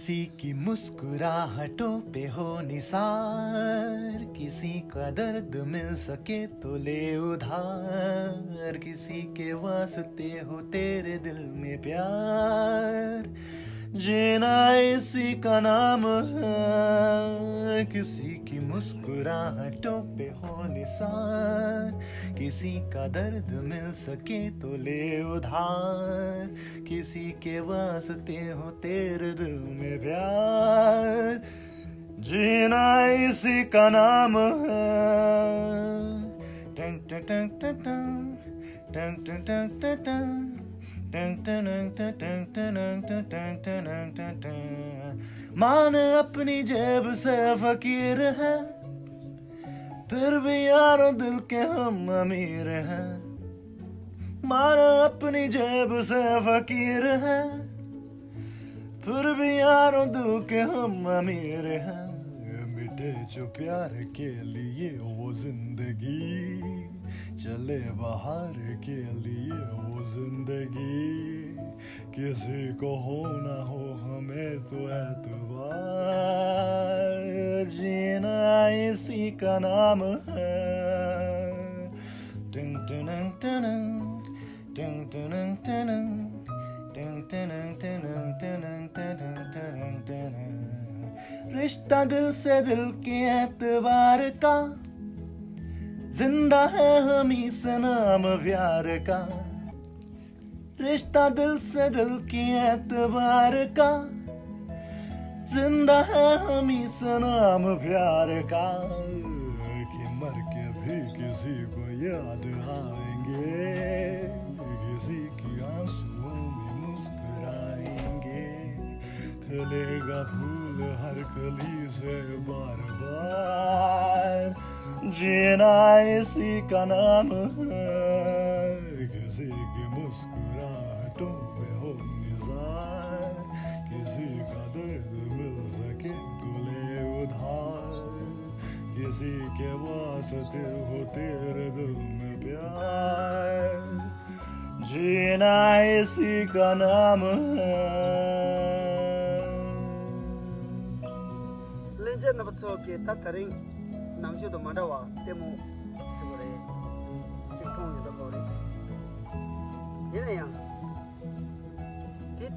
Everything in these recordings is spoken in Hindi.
किसी की मुस्कुराहटों पे हो निसार, किसी का दर्द मिल सके तो ले उधार, किसी के वास्ते हो तेरे दिल में प्यार, जीना इसी का नाम है। किसी की मुस्कुराहटों पे हो निसार, किसी का दर्द मिल सके तो ले उधार, किसी के वास्ते हो तेरे दिल में प्यार, जीना इसी का नाम है। टन टन टन टन टन टन टन टन टन। मान अपनी जेब से फकीर है, फिर भी यारों दिल के हम अमीर हैं। मान अपनी जेब से फकीर है, फिर भी यारों दिल के हम अमीर हैं। मिटे जो प्यार के लिए वो जिंदगी, चले बाहर के लिए वो जिंदगी, किसी को हो ना हो हमें तो एतबार, जीना इसी का नाम है। टिंग टिंग टिंग टिंग टिंग टिंग। रिश्ता दिल से दिल के एतबार का, जिंदा है हम ही से नाम प्यार का। रिश्ता दिल से दिल के एतबार का, जिंदा है हम ही से नाम प्यार का। कि मर के भी किसी को याद आएंगे, किसी की आंसुओं में मुस्कुराएंगे, खिलेगा फूल हर कली से बार बार, जीना इसी का नाम है। किसी की मुस्कुराहटों पे हो निज़ार, किसी का दर्द मिल सके तो ले उधार, किसी के वास्ते हो तेरे दिल में प्यार, जीना इसी का नाम है। लेंजे नबत्सो के तत्तरिंग namju do madawa temu sugure chikong ni do bori yene yang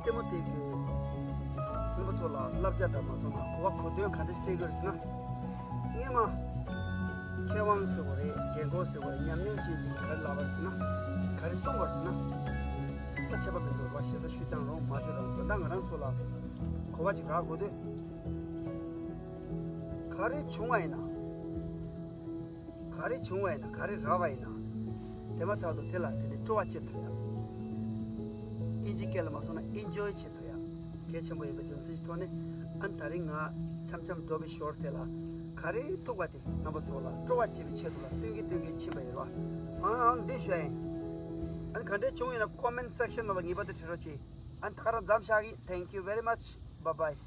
temu te ke nabatso la labja da ma sona wa khode khade stickers na yema kewang sugure gengo sugure nyamnyang chi chi khar la bas na khar song bas na ta chaba ke do wa she sa shu chang ro ma se ro da ngang so la khowa chi ga gode khare chungai na 가리 중화이나 가리 라와이나 대마타도 텔라한테 좋아치트야 이지켈마서나 인조이 치트야 개체모에 좀 시스톤에 안타링아 참참 도비 쇼르텔라 가리 토과티 나버솔라 좋아치비 치도라 뜨기 치베라 아 디샤이 안 간데 중이나 코멘트 섹션 나가 이바데 들었지 안 타라 잠샤기 thank you very much bye bye